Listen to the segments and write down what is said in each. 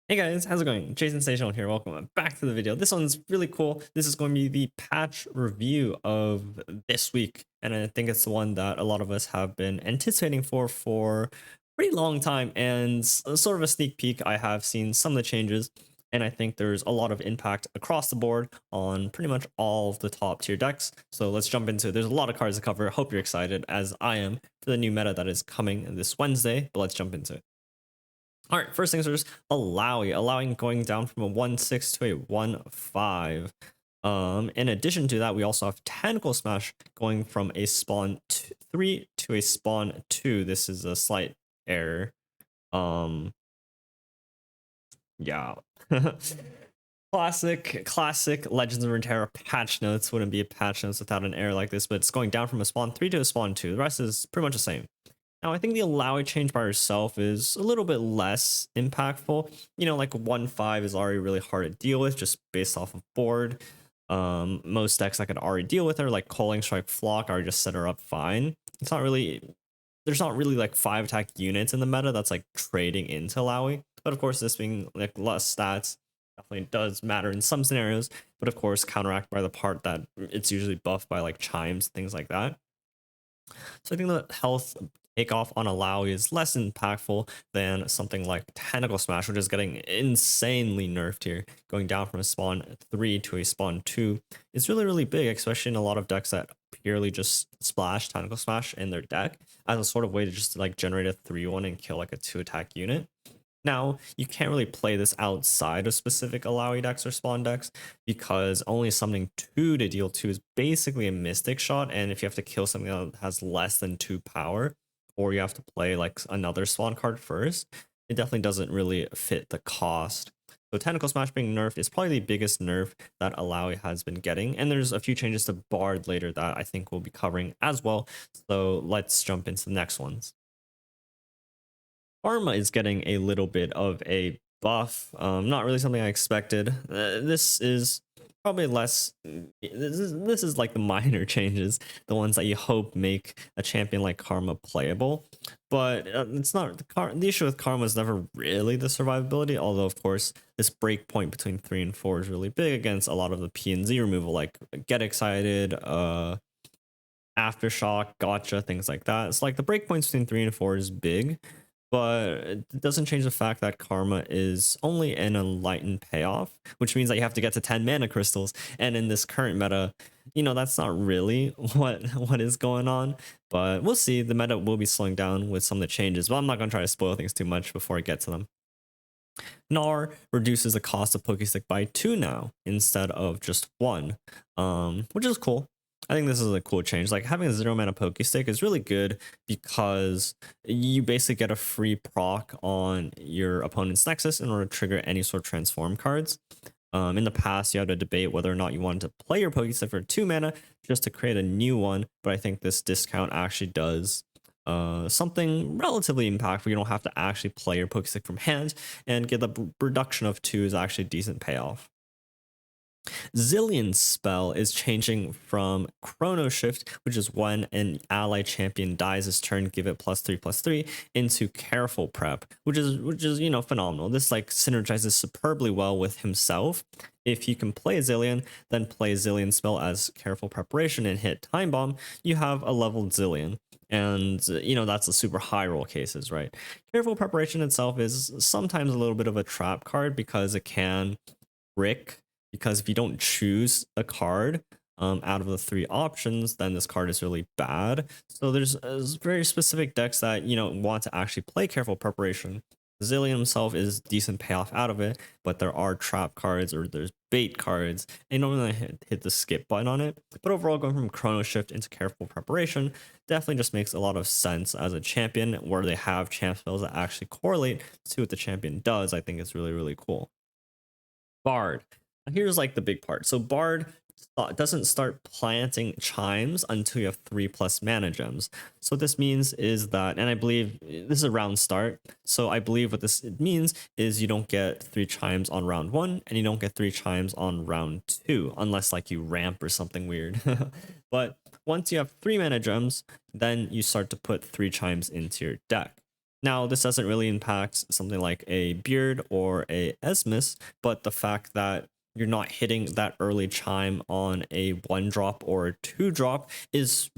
Hey guys, how's it going? Jason Station here. Welcome back to the video. This one's really cool. This is going to be the patch review of this week, and I think it's the one that a lot of us have been anticipating for a pretty long time. And sort of a sneak peek, I have seen some of the changes, and I think there's a lot of impact across the board on pretty much all of the top tier decks. So let's jump into it. There's a lot of cards to cover. Hope you're excited, as I am, for the new meta that is coming this Wednesday. But let's jump into it. All right, first things first, allowing going down from a 1-6 to a 1-5. In addition to that, we also have Tentacle Smash going from a spawn 3 to a spawn 2. This is a slight error. Yeah. classic Legends of Runeterra patch notes. Wouldn't be a patch notes without an error like this, but it's going down from a spawn 3 to a spawn 2. The rest is pretty much the same. Now, I think the allow change by herself is a little bit less impactful. You know, like 1-5 is already really hard to deal with just based off of board. Most decks I could already deal with her, like Calling Strike Flock, already just set her up fine. It's not really, there's not really like 5 attack units in the meta that's like trading into Lowy. But of course, this being like less stats definitely does matter in some scenarios. But of course, counteract by the part that it's usually buffed by like chimes, things like that. So I think the health takeoff on allow is less impactful than something like Tentacle Smash, which is getting insanely nerfed here, going down from a spawn 3 to a spawn 2. It's really big, especially in a lot of decks that purely just splash Tentacle Smash in their deck as a sort of way to just like generate a 3-1 and kill like a 2 attack unit. Now, you can't really play this outside of specific allowy decks or spawn decks because only summoning 2 to deal 2 is basically a mystic shot, and if you have to kill something that has less than 2 power, or you have to play like another spawn card first, it definitely doesn't really fit the cost. So Tentacle Smash being nerfed is probably the biggest nerf that allowy has been getting, and there's a few changes to Bard later that I think we'll be covering as well. So let's jump into the next ones. Karma is getting a little bit of a buff. Not really something I expected. This is probably less. This is like the minor changes, the ones that you hope make a champion like Karma playable. But it's not the issue with Karma is never really the survivability. Although of course this break point between 3 and 4 is really big against a lot of the PnZ removal, like Get Excited, Aftershock, Gotcha, things like that. It's like the break points between 3 and 4 is big, but it doesn't change the fact that Karma is only an enlightened payoff, which means that you have to get to 10 mana crystals. And in this current meta, you know, that's not really what is going on, but we'll see. The meta will be slowing down with some of the changes, but I'm not going to try to spoil things too much before I get to them. Gnar reduces the cost of Pokestick by 2 now instead of just 1, which is cool. I think this is a cool change. Like having a 0 mana Pokestick is really good because you basically get a free proc on your opponent's Nexus in order to trigger any sort of transform cards. In the past, you had to debate whether or not you wanted to play your Pokestick for 2 mana just to create a new one, but I think this discount actually does something relatively impactful. You don't have to actually play your Pokestick from hand, and get the reduction of 2 is actually a decent payoff. Zillion's spell is changing from Chrono Shift, which is when an ally champion dies this turn, give it +3/+3, into Careful Prep, which is you know, phenomenal. This like synergizes superbly well with himself. If you can play Zillion, then play Zillion's spell as Careful Preparation and hit Time Bomb, you have a leveled Zillion. And you know, that's the super high roll cases, right? Careful Preparation itself is sometimes a little bit of a trap card because it can brick, because if you don't choose a card out of the 3 options, then this card is really bad. So there's very specific decks that, you know, want to actually play Careful Preparation. Zillion himself is decent payoff out of it, but there are trap cards or there's bait cards, and you don't really hit the skip button on it. But overall, going from Chrono Shift into Careful Preparation definitely just makes a lot of sense as a champion where they have champ spells that actually correlate to what the champion does. I think it's really cool. Bard. Here's like the big part. So Bard doesn't start planting chimes until you have 3+ mana gems. So what this means is that, and I believe this is a round start, so I believe what this means is you don't get 3 chimes on round 1 and you don't get 3 chimes on round 2 unless like you ramp or something weird. But once you have 3 mana gems, then you start to put 3 chimes into your deck. Now, this doesn't really impact something like a Beard or a Esmus, but the fact that you're not hitting that early chime on a 1-drop or a 2-drop is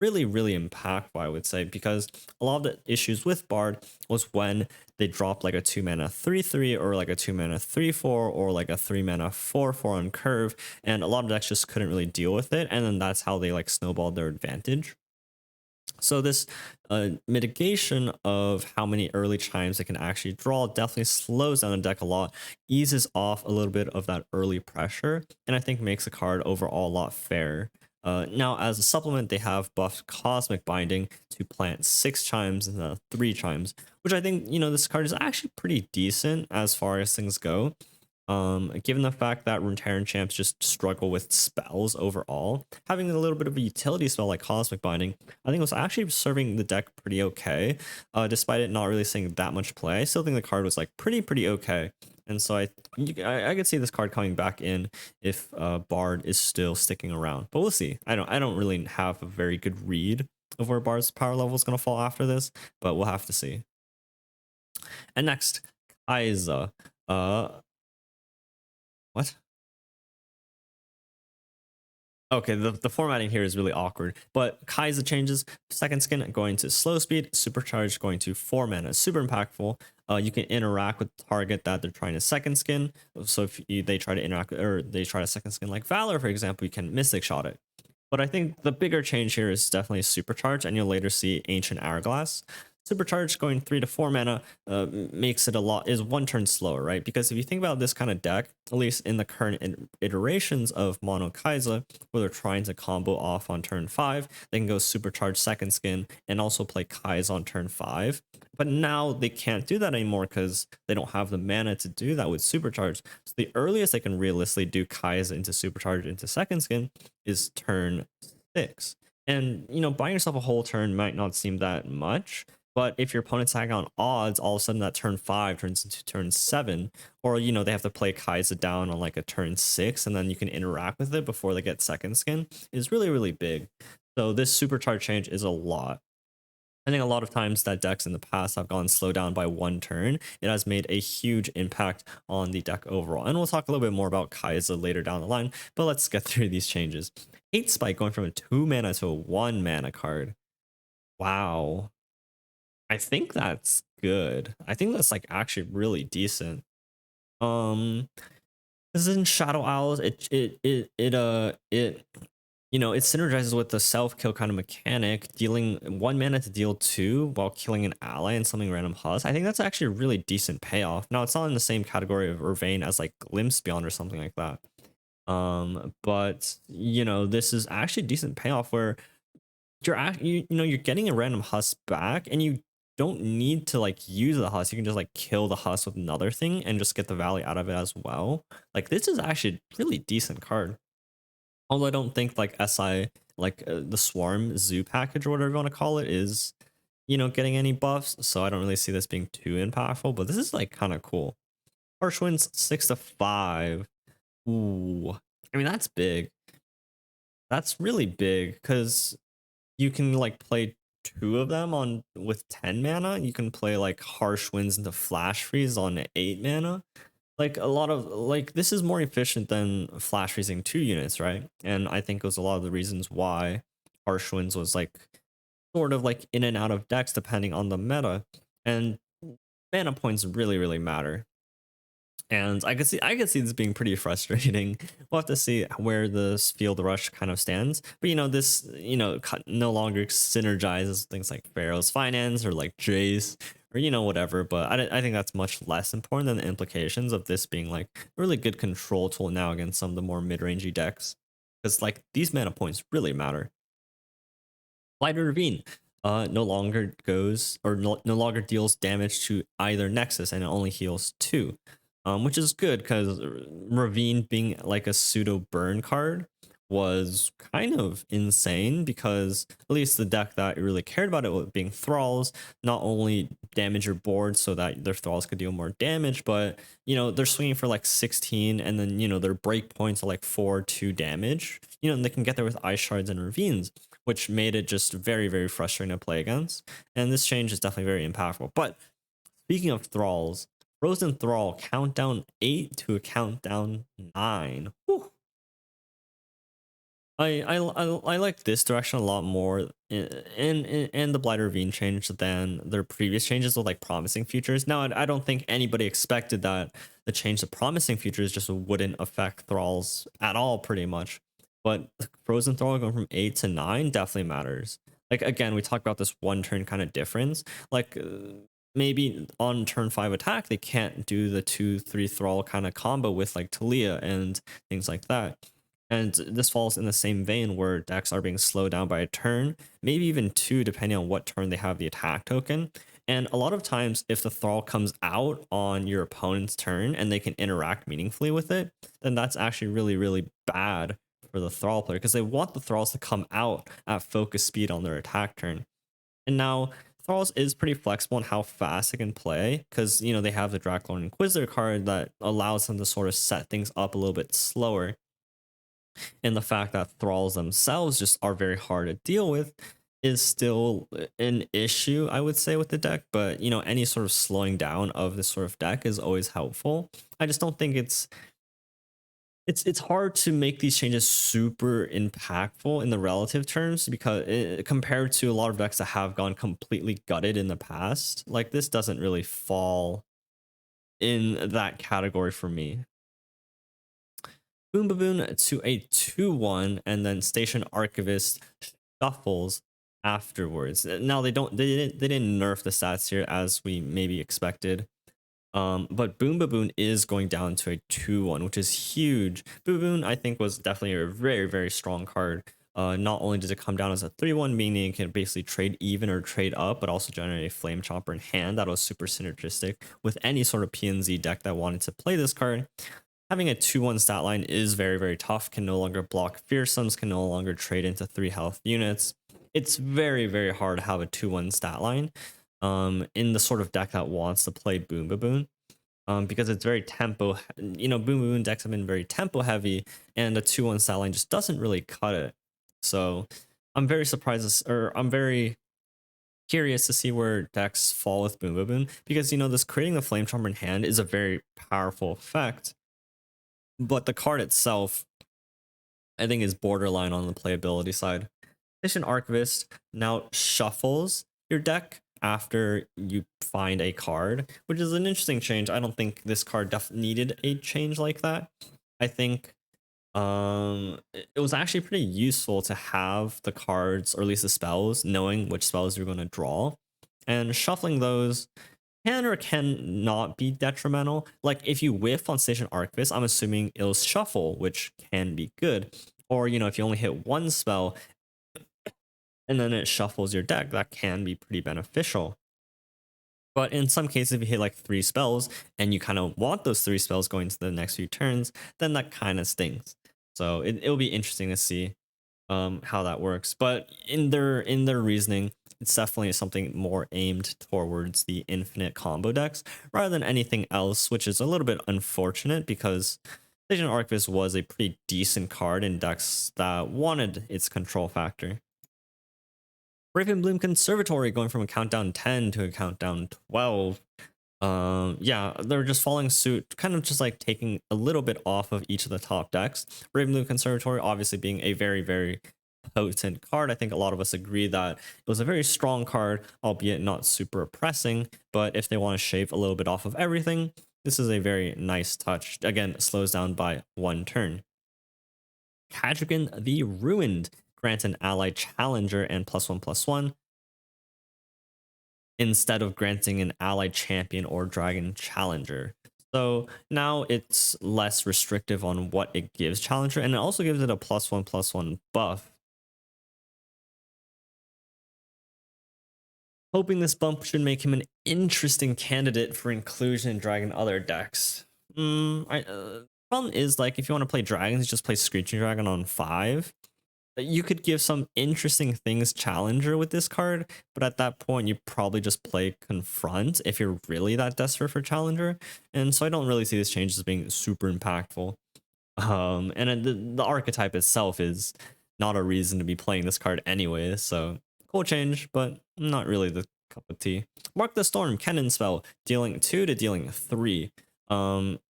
really impactful, I would say, because a lot of the issues with Bard was when they dropped like a 2-mana 3/3 or like a 2-mana 3/4 or like a 3-mana 4/4 on curve, and a lot of decks just couldn't really deal with it, and then that's how they like snowballed their advantage. So this mitigation of how many early chimes it can actually draw definitely slows down the deck a lot, eases off a little bit of that early pressure, and I think makes the card overall a lot fairer. Now, as a supplement, they have buffed Cosmic Binding to plant 6 chimes and 3 chimes, which I think, this card is actually pretty decent as far as things go. Given the fact that Runeterran champs just struggle with spells overall, having a little bit of a utility spell like Cosmic Binding, I think it was actually serving the deck pretty okay. Despite it not really seeing that much play, I still think the card was like pretty okay. And so I could see this card coming back in if Bard is still sticking around, but we'll see. I don't really have a very good read of where Bard's power level is gonna fall after this, but we'll have to see. And next, Kaisa. What? Okay, the formatting here is really awkward, but Kaisa changes. Second skin going to slow speed, supercharged going to 4 mana, super impactful. You can interact with the target that they're trying to second skin. So if they try to interact or they try to second skin like Valor, for example, you can Mystic Shot it. But I think the bigger change here is definitely supercharge, and you'll later see Ancient Hourglass. Supercharge going 3 to 4 mana makes it is 1 turn slower, right? Because if you think about this kind of deck, at least in the current iterations of Mono Kaisa, where they're trying to combo off on turn 5, they can go supercharge second skin and also play Kaisa on turn 5. But now they can't do that anymore because they don't have the mana to do that with supercharge. So the earliest they can realistically do Kaisa into supercharge into second skin is turn 6. And, buying yourself a whole turn might not seem that much, but if your opponent's hacking on odds, all of a sudden that turn 5 turns into turn 7, or they have to play Kaisa down on like a turn 6, and then you can interact with it before they get second skin, is really big. So this supercharge change is a lot. I think a lot of times that decks in the past have gone slow down by 1 turn. It has made a huge impact on the deck overall. And we'll talk a little bit more about Kaisa later down the line, but let's get through these changes. Hate Spike going from a 2 mana to a 1 mana card. Wow. I think that's good. I think that's like actually really decent. This is in Shadow Owls. It synergizes with the self kill kind of mechanic, dealing 1 mana to deal 2 while killing an ally and something random husk. I think that's actually a really decent payoff. Now, it's not in the same category of Urbane as like Glimpse Beyond or something like that. But this is actually a decent payoff where you're getting a random husk back, and you don't need to like use the husk. You can just like kill the husk with another thing and just get the value out of it as well. Like, this is actually a really decent card. Although I don't think like SI, like the Swarm Zoo package or whatever you want to call it, is getting any buffs. So I don't really see this being too impactful. But this is like kind of cool. Harsh Winds 6 to 5. Ooh, I mean, that's big. That's really big because you can like play 2 of them on with 10 mana. You can play like Harsh Winds into Flash Freeze on 8 mana. Like, a lot of like, this is more efficient than Flash Freezing 2 units, right? And I think it was a lot of the reasons why Harsh Winds was like sort of like in and out of decks depending on the meta. And mana points really matter. And I could see this being pretty frustrating. We'll have to see where this Field Rush kind of stands. But this no longer synergizes things like Pharaoh's Finance or like Jace or whatever. But I think that's much less important than the implications of this being like a really good control tool now against some of the more mid-rangey decks. Because like, these mana points really matter. Blighted Ravine no longer goes or no longer deals damage to either Nexus, and it only heals 2. Which is good because Ravine being like a pseudo burn card was kind of insane, because at least the deck that really cared about it being Thralls not only damage your board so that their Thralls could deal more damage, but they're swinging for like 16, and then their break points are like 4-2 damage, and they can get there with Ice Shards and Ravines, which made it just very, very frustrating to play against. And this change is definitely very impactful. But speaking of thralls, Frozen Thrall countdown 8 to a countdown 9. Whew. I like this direction a lot more in the Blight Ravine change than their previous changes with like promising futures. Now I don't think anybody expected that the change to promising futures just wouldn't affect thralls at all, pretty much. But Frozen Thrall going from 8 to 9 definitely matters. Like again, we talked about this one turn kind of difference. Like maybe on turn 5 attack they can't do the 2-3 thrall kind of combo with like Talia and things like that. And this falls in the same vein where decks are being slowed down by a turn, maybe even 2, depending on what turn they have the attack token. And a lot of times, if the Thrall comes out on your opponent's turn and they can interact meaningfully with it, then that's actually really, really bad for the Thrall player because they want the Thralls to come out at focus speed on their attack turn. And now, Thralls is pretty flexible in how fast it can play because, you know, they have the Draculorn Inquisitor card that allows them to sort of set things up a little bit slower. And the fact that thralls themselves just are very hard to deal with is still an issue, I would say, with the deck. But you know, any sort of slowing down of this sort of deck is always helpful. I just don't think it's hard to make these changes super impactful in the relative terms because compared to a lot of decks that have gone completely gutted in the past, like this doesn't really fall in that category for me. Boom Baboon to a 2-1, and then Station Archivist shuffles afterwards. Now they didn't nerf the stats here as we maybe expected. But Boom Baboon is going down to a 2-1, which is huge. Boom Baboon, I think, was definitely a very, very strong card. Not only does it come down as a 3-1, meaning it can basically trade even or trade up, but also generate a Flame Chopper in hand that was super synergistic with any sort of PnZ deck that wanted to play this card. Having a 2-1 stat line is very, very tough, can no longer block fearsomes, can no longer trade into 3 health units. It's very, very hard to have a 2-1 stat line in the sort of deck that wants to play Boom Baboon. Because it's very tempo, you know, Boom Baboon decks have been very tempo heavy, and a 2-1 stat line just doesn't really cut it. So I'm very surprised, or I'm very curious to see where decks fall with Boom Baboon, because, you know, this creating the Flame Chopper in hand is a very powerful effect. But the card itself, I think, is borderline on the playability side. Station Archivist now shuffles your deck after you find a card, which is an interesting change. I don't think this card needed a change like that. I think it was actually pretty useful to have the cards, or at least the spells, knowing which spells you're going to draw. And shuffling those can or can not be detrimental. Like if you whiff on Station Archivist, I'm assuming it'll shuffle, which can be good. Or, you know, if you only hit one spell and then it shuffles your deck, that can be pretty beneficial. But in some cases, if you hit like 3 spells and you kind of want those 3 spells going to the next few turns, then that kind of stings. So it'll be interesting to see how that works. But in their reasoning, it's definitely something more aimed towards the infinite combo decks rather than anything else, which is a little bit unfortunate because Station Archivist was a pretty decent card in decks that wanted its control factor. Ravenbloom Conservatory going from a countdown 10 to a countdown 12. Yeah, they're just following suit, kind of just like taking a little bit off of each of the top decks. Ravenbloom Conservatory obviously being a very, very potent card. I think a lot of us agree that it was a very strong card, albeit not super oppressing, but if they want to shave a little bit off of everything, this is a very nice touch. Again, it slows down by 1 turn. Kadrigan the Ruined grants an ally challenger and +1/+1 instead of granting an ally champion or dragon challenger. So now it's less restrictive on what it gives challenger, and it also gives it a +1/+1 buff. Hoping this bump should make him an interesting candidate for inclusion in Dragon other decks. Problem is, like, if you want to play dragons, just play Screeching Dragon on 5. You could give some interesting things challenger with this card, but at that point you probably just play Confront if you're really that desperate for challenger. And so I don't really see this change as being super impactful. And the archetype itself is not a reason to be playing this card anyway. So cool change, but not really the cup of tea. Mark the Storm, cannon spell, dealing 2 to dealing 3.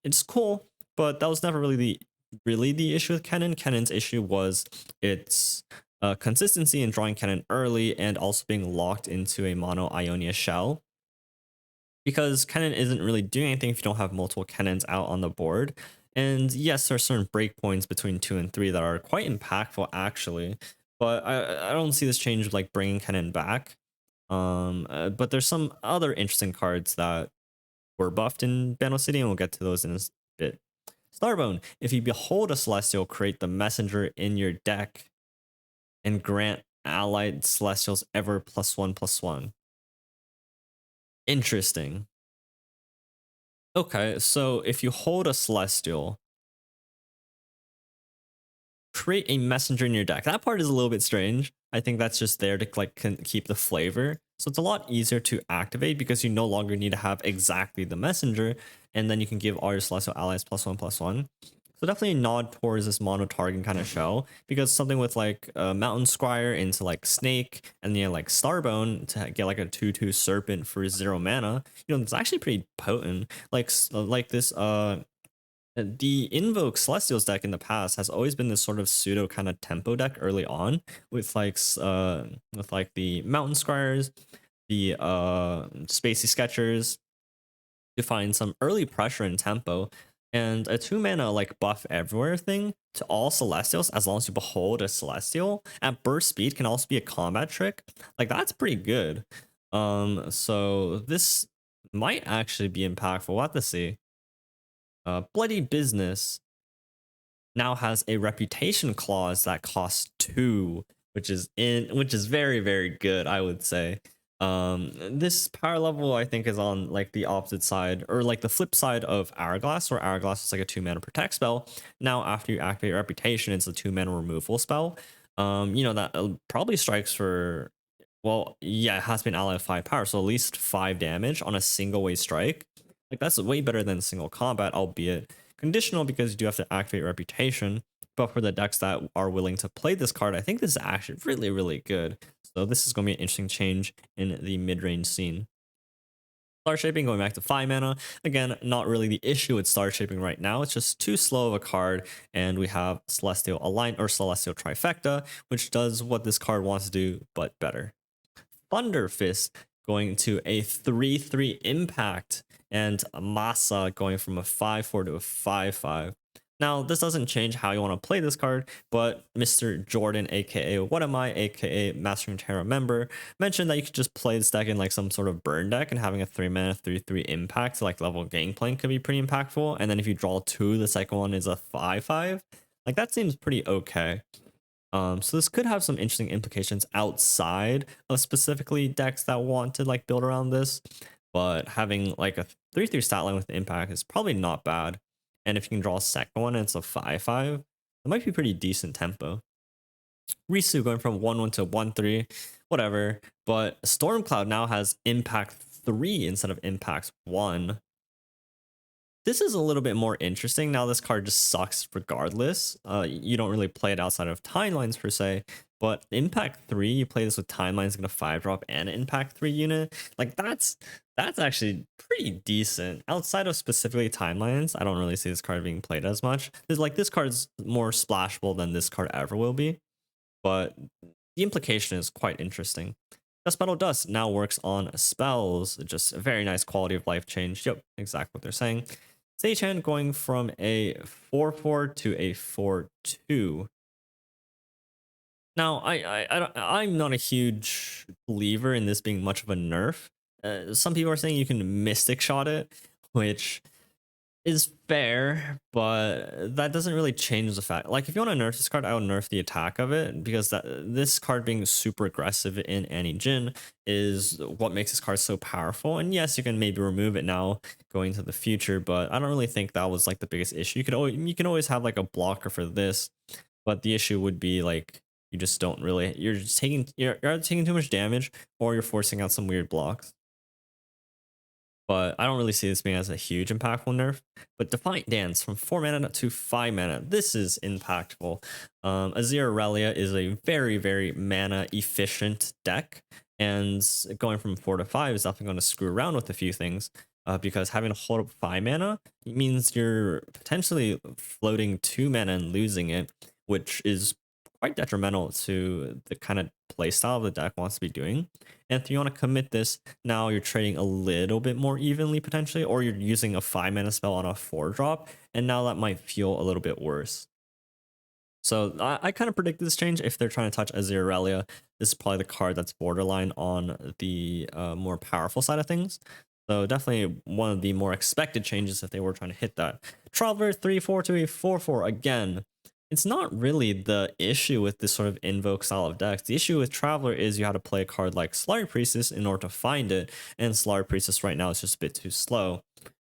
It's cool, but that was never really the issue with cannon. Cannon's issue was its consistency in drawing cannon early and also being locked into a mono Ionia shell, because cannon isn't really doing anything if you don't have multiple cannons out on the board. And yes, there are certain breakpoints between 2 and 3 that are quite impactful actually, but I don't see this change like bringing cannon back. But there's some other interesting cards that were buffed in Bano City, and we'll get to those in a bit. Starbone, if you behold a Celestial, create the messenger in your deck and grant allied Celestials ever +1/+1. Interesting. Okay, so if you hold a Celestial, create a messenger in your deck. That part is a little bit strange. I think that's just there to like keep the flavor. So it's a lot easier to activate because you no longer need to have exactly the messenger, and then you can give all your Celestial allies +1/+1. So definitely a nod towards this mono target kind of shell, because something with like Mountain Squire into like Snake and then like Starbone to get like a 2/2 Serpent for 0 mana, it's actually pretty potent. Like this the Invoke Celestials deck in the past has always been this sort of pseudo kind of tempo deck early on with like the Mountain Squires, the Spacey Sketchers, to find some early pressure and tempo, and a 2 mana like buff everywhere thing to all Celestials as long as you behold a Celestial at burst speed can also be a combat trick. Like that's pretty good. So this might actually be impactful. We'll have to see. Bloody Business now has a reputation clause that costs 2, which is very, very good, I would say. This power level I think is on like the opposite side, or like the flip side of Hourglass, where Hourglass is like a 2 mana protect spell. Now after you activate Reputation, it's a 2 mana removal spell. That probably strikes for, well, yeah, it has been ally of 5 power, so at least 5 damage on a single way strike. Like that's way better than single combat, albeit conditional because you do have to activate Reputation. But for the decks that are willing to play this card, I think this is actually really, really good. So this is going to be an interesting change in the mid-range scene. Star Shaping, going back to 5 mana. Again, not really the issue with Star Shaping right now. It's just too slow of a card, and we have Celestial Align or Celestial Trifecta, which does what this card wants to do, but better. Thunder Fist going to a 3/3 impact, and Masa going from a 5/4 to a 5/5. Now, this doesn't change how you want to play this card, but Mr. Jordan, aka What Am I, aka Mastering Terra member, mentioned that you could just play this deck in like some sort of burn deck, and having a 3 mana 3/3 impact to like level Gangplank could be pretty impactful. And then if you draw 2, the second one is a 5/5. Like that seems pretty okay. So this could have some interesting implications outside of specifically decks that want to like build around this, but having like a 3/3 stat line with impact is probably not bad. And if you can draw a second one and it's a 5/5, it might be pretty decent tempo. Risu going from 1/1 to 1/3, whatever. But Stormcloud now has impact 3 instead of impact 1. This is a little bit more interesting. Now this card just sucks regardless. You don't really play it outside of timelines per se, but impact 3, you play this with timelines, gonna 5-drop and an impact 3 unit. Like that's actually pretty decent. Outside of specifically timelines, I don't really see this card being played as much. This card's more splashable than this card ever will be, but the implication is quite interesting. Dust Battle Dust now works on spells. Just a very nice quality of life change. Yep, exactly what they're saying. Seichan going from a 4/4 to a 4/2. Now, I'm not a huge believer in this being much of a nerf. Some people are saying you can Mystic Shot it, which is fair, but that doesn't really change the fact. Like, if you want to nerf this card, I would nerf the attack of it, because this card being super aggressive in Annie Jin is what makes this card so powerful. And yes, you can maybe remove it now going to the future, but I don't really think that was like the biggest issue. You can always have like a blocker for this, but the issue would be like you just don't really, you're either taking too much damage or you're forcing out some weird blocks. but I don't really see this being as a huge impactful nerf. But Defiant Dance from 4 mana to 5 mana, this is impactful. Azir Irelia is a very, very mana efficient deck, and going from 4 to 5 is definitely going to screw around with a few things. Because having to hold up 5 mana means you're potentially floating 2 mana and losing it, which is quite detrimental to the kind of playstyle the deck wants to be doing. And if you want to commit this, now you're trading a little bit more evenly potentially, or you're using a 5 mana spell on a 4 drop, and now that might feel a little bit worse. So I kind of predict this change. If they're trying to touch Azir Irelia, this is probably the card that's borderline on the more powerful side of things. So definitely one of the more expected changes if they were trying to hit that. Traveler 3/4 to a 4/4 again. It's not really the issue with this sort of invoke style of decks. The issue with Traveler is you have to play a card like Slaughter Priestess in order to find it, and Slaughter Priestess right now is just a bit too slow.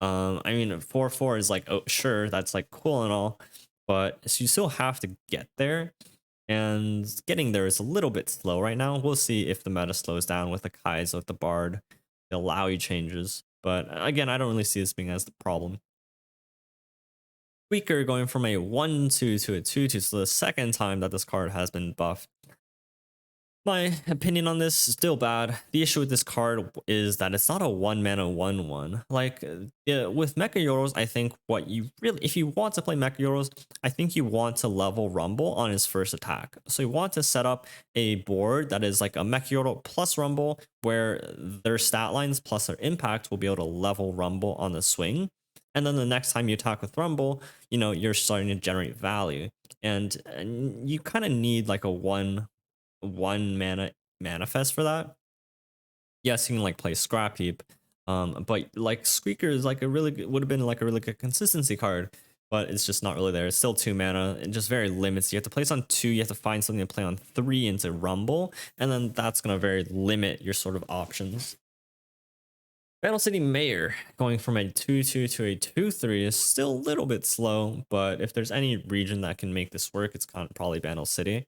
I mean, 4/4 is like, oh, sure, that's like cool and all, but so you still have to get there, and getting there is a little bit slow right now. We'll see if the meta slows down with the Kaisa, with the Bard, the Lowy changes. But again, I don't really see this being as the problem. Tweaker going from a 1/2 to a 2/2, so the second time that this card has been buffed. My opinion on this is still bad. The issue with this card is that it's not a 1 mana 1/1. Like yeah, with Mecha Yoros, I think what you really, if you want to play Mecha Yoros, I think you want to level Rumble on his first attack. So you want to set up a board that is like a Mecha Yoro plus Rumble, where their stat lines plus their impact will be able to level Rumble on the swing. And then the next time you attack with Rumble, you know, you're starting to generate value. And you kind of need like a one mana manifest for that. Yes, you can like play Scrap Heap, but like Squeaker is like a really good, would have been like a really good consistency card, but it's just not really there. It's still 2 mana and just very limits. You have to place on 2, you have to find something to play on 3 into Rumble, and then that's gonna very limit your sort of options. Battle City Mayor going from a 2/2 to a 2/3 is still a little bit slow, but if there's any region that can make this work, it's probably Battle City.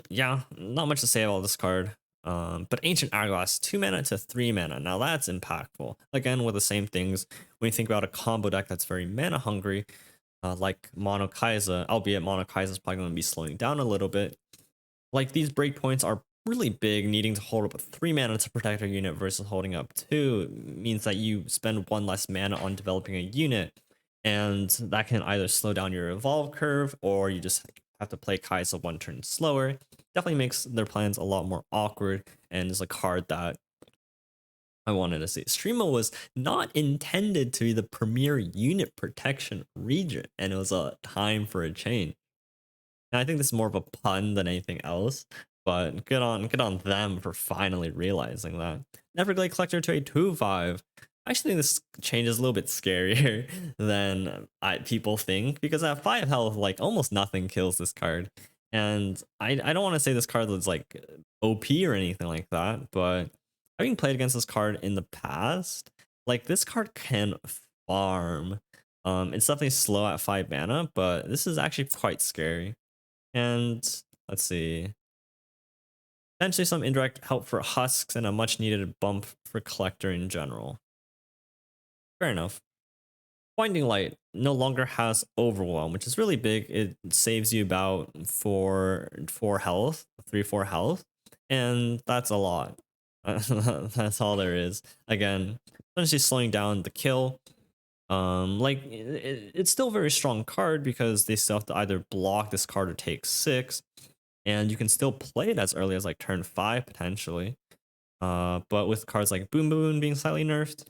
Yeah, not much to say about this card. But Ancient Hourglass, 2 mana to 3 mana. Now that's impactful. Again, with the same things. When you think about a combo deck that's very mana hungry, like Mono Kaisa, albeit Mono Kaisa is probably going to be slowing down a little bit. Like these breakpoints are really big. Needing to hold up a 3 mana to protect a unit versus holding up 2 means that you spend 1 less mana on developing a unit, and that can either slow down your evolve curve, or you just have to play Kaisa 1 turn slower. Definitely makes their plans a lot more awkward, and is a card that I wanted to see. Streamo was not intended to be the premier unit protection region, and it was a time for a change. And I think this is more of a pun than anything else, but good on them for finally realizing that. Everglade Collector to a 2/5. I actually think this change is a little bit scarier than people think, because at 5 health, like almost nothing kills this card. And I don't want to say this card is like OP or anything like that, but having played against this card in the past, like this card can farm. It's definitely slow at 5 mana, but this is actually quite scary. And let's see. Potentially some indirect help for Husks and a much needed bump for Collector in general. Fair enough. Blinding Light no longer has Overwhelm, which is really big. It saves you about 4 health, 3-4 health, and that's a lot. That's all there is. Again, essentially slowing down the kill. Like it's still a very strong card because they still have to either block this card or take 6, and you can still play it as early as like turn 5 potentially. But with cards like Boom Boom being slightly nerfed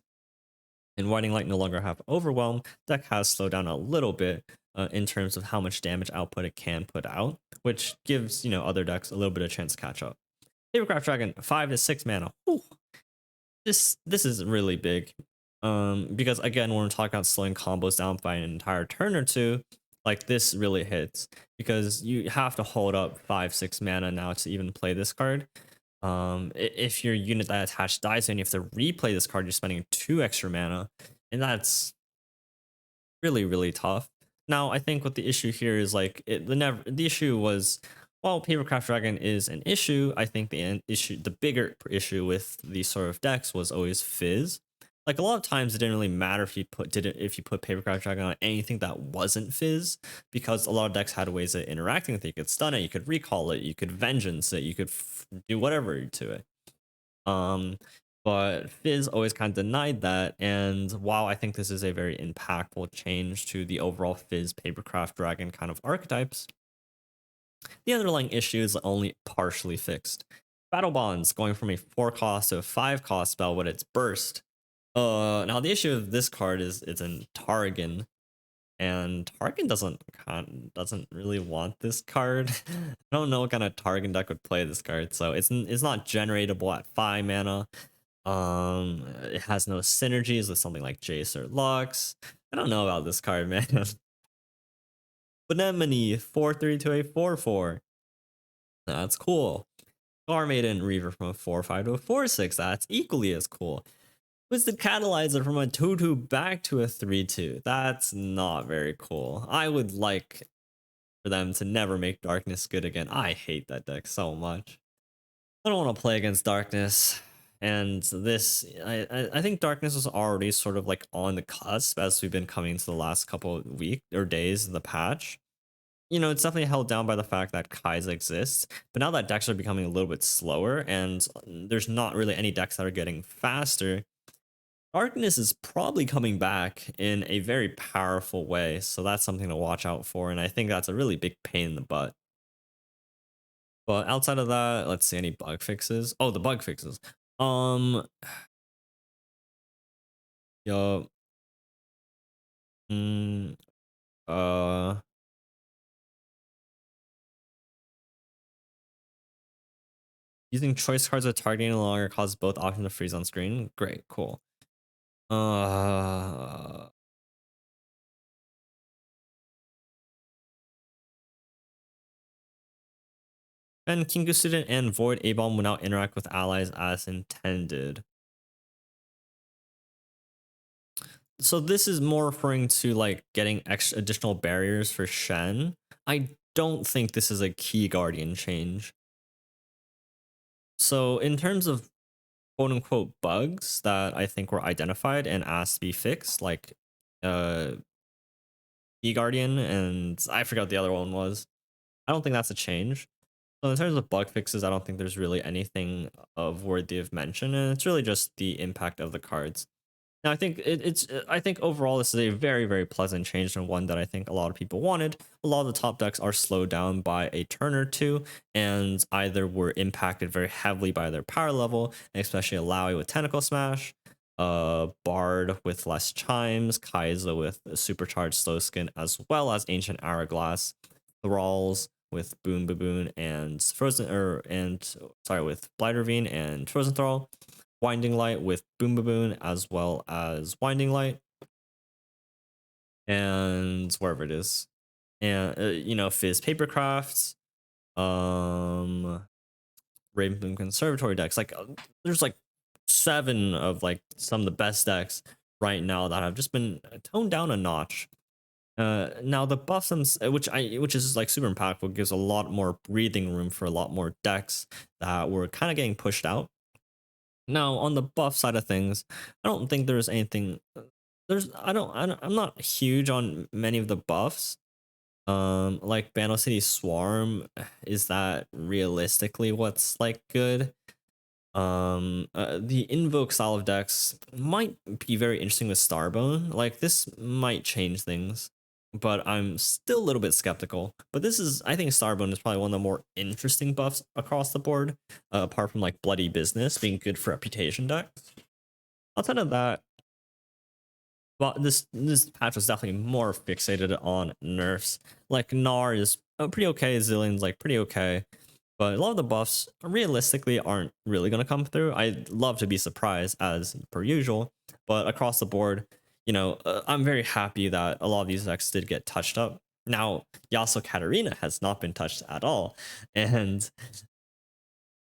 and Whiting Light no longer have Overwhelm, deck has slowed down a little bit in terms of how much damage output it can put out, which gives, you know, other decks a little bit of chance to catch up. Sabercraft Dragon, 5 to 6 mana. Ooh, this is really big. Because again, when we're talking about slowing combos down by an entire turn or two, like this really hits, because you have to hold up 5-6 mana now to even play this card. If your unit that attached dies and you have to replay this card, you're spending 2 extra mana, and that's really tough. Now I think what the issue here is like the issue was while Papercraft Dragon is an issue, I think the bigger issue with these sort of decks was always Fizz. Like a lot of times, it didn't really matter if you put Papercraft Dragon on anything that wasn't Fizz, because a lot of decks had ways of interacting with it. You could stun it, you could recall it, you could vengeance it, you could do whatever to it. But Fizz always kind of denied that, and while I think this is a very impactful change to the overall Fizz Papercraft Dragon kind of archetypes, the underlying issue is only partially fixed. Battle Bonds going from a 4-cost to a 5-cost spell when it's burst. Now the issue of this card is it's in Targon, and Targon doesn't really want this card. I don't know what kind of Targon deck would play this card, so it's not generatable at 5 mana. It has no synergies with something like Jace or Lux. I don't know about this card, man. Anemone 4/3 to a 4/4. That's cool. Star Maiden Reaver from a 4/5 to a 4/6. That's equally as cool. Twisted Catalyzer from a 2/2 back to a 3/2. That's not very cool. I would like for them to never make Darkness good again. I hate that deck so much. I don't want to play against Darkness. And this, I think Darkness was already sort of like on the cusp as we've been coming to the last couple of weeks or days in the patch. You know, it's definitely held down by the fact that Kaisa exists, but now that decks are becoming a little bit slower and there's not really any decks that are getting faster, Darkness is probably coming back in a very powerful way, so that's something to watch out for, and I think that's a really big pain in the butt. But outside of that, let's see any bug fixes. Oh, the bug fixes. Yo. Using choice cards with targeting no longer causes both options to freeze on screen. Great, cool. And Kingu Student and Void A-Bomb will now interact with allies as intended. So this is more referring to like getting extra additional barriers for Shen. I don't think this is a key guardian change. So in terms of quote unquote bugs that I think were identified and asked to be fixed, like key guardian and I forgot what the other one was. I don't think that's a change. So in terms of bug fixes, I don't think there's really anything of worthy of mention, and it's really just the impact of the cards. Now, I think I think overall this is a very, very pleasant change and one that I think a lot of people wanted. A lot of the top decks are slowed down by a turn or two, and either were impacted very heavily by their power level, especially Alawi with Tentacle Smash, Bard with less chimes, Kaisa with a supercharged slow skin, as well as Ancient Hourglass, Thralls with Boon Baboon and with Blight Ravine and Frozen Thrall, Winding Light with Boom Baboon as well as Winding Light, and wherever it is, and Fizz Papercrafts, Ravenboom Conservatory decks. Like there's like 7 of like some of the best decks right now that have just been toned down a notch. Now the buffs, which is like super impactful, gives a lot more breathing room for a lot more decks that were kind of getting pushed out. Now on the buff side of things, I don't think there's anything. I'm not huge on many of the buffs. Like Bano City Swarm, is that realistically what's like good? The invoke style of decks might be very interesting with Starbone. Like this might change things, but I'm still a little bit skeptical. But I think Starbone is probably one of the more interesting buffs across the board, apart from like Bloody Business being good for reputation decks. Outside of that, well, this patch was definitely more fixated on nerfs. Like Gnar is pretty okay, Zillion's like pretty okay, but a lot of the buffs realistically aren't really going to come through. I'd love to be surprised as per usual, but across the board, I'm very happy that a lot of these decks did get touched up. Now, Yasuo Katarina has not been touched at all, and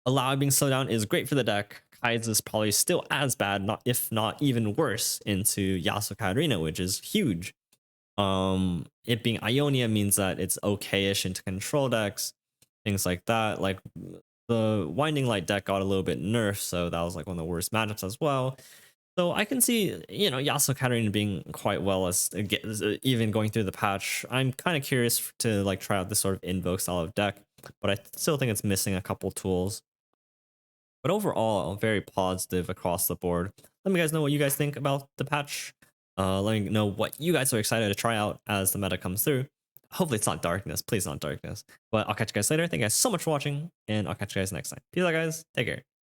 Alawi being slowed down is great for the deck. Kaisa is probably still as bad, if not even worse, into Yasuo Katarina, which is huge. It being Ionia means that it's okay-ish into control decks. things like that. Like the Winding Light deck got a little bit nerfed, so that was like one of the worst matchups as well. So I can see, Yasuo Katarina being quite well as even going through the patch. I'm kind of curious to like try out this sort of invoke style of deck, but I still think it's missing a couple tools. But overall, very positive across the board. Let me guys know what you guys think about the patch. Let me know what you guys are excited to try out as the meta comes through. Hopefully it's not darkness. Please not darkness. But I'll catch you guys later. Thank you guys so much for watching, and I'll catch you guys next time. Peace out, guys. Take care.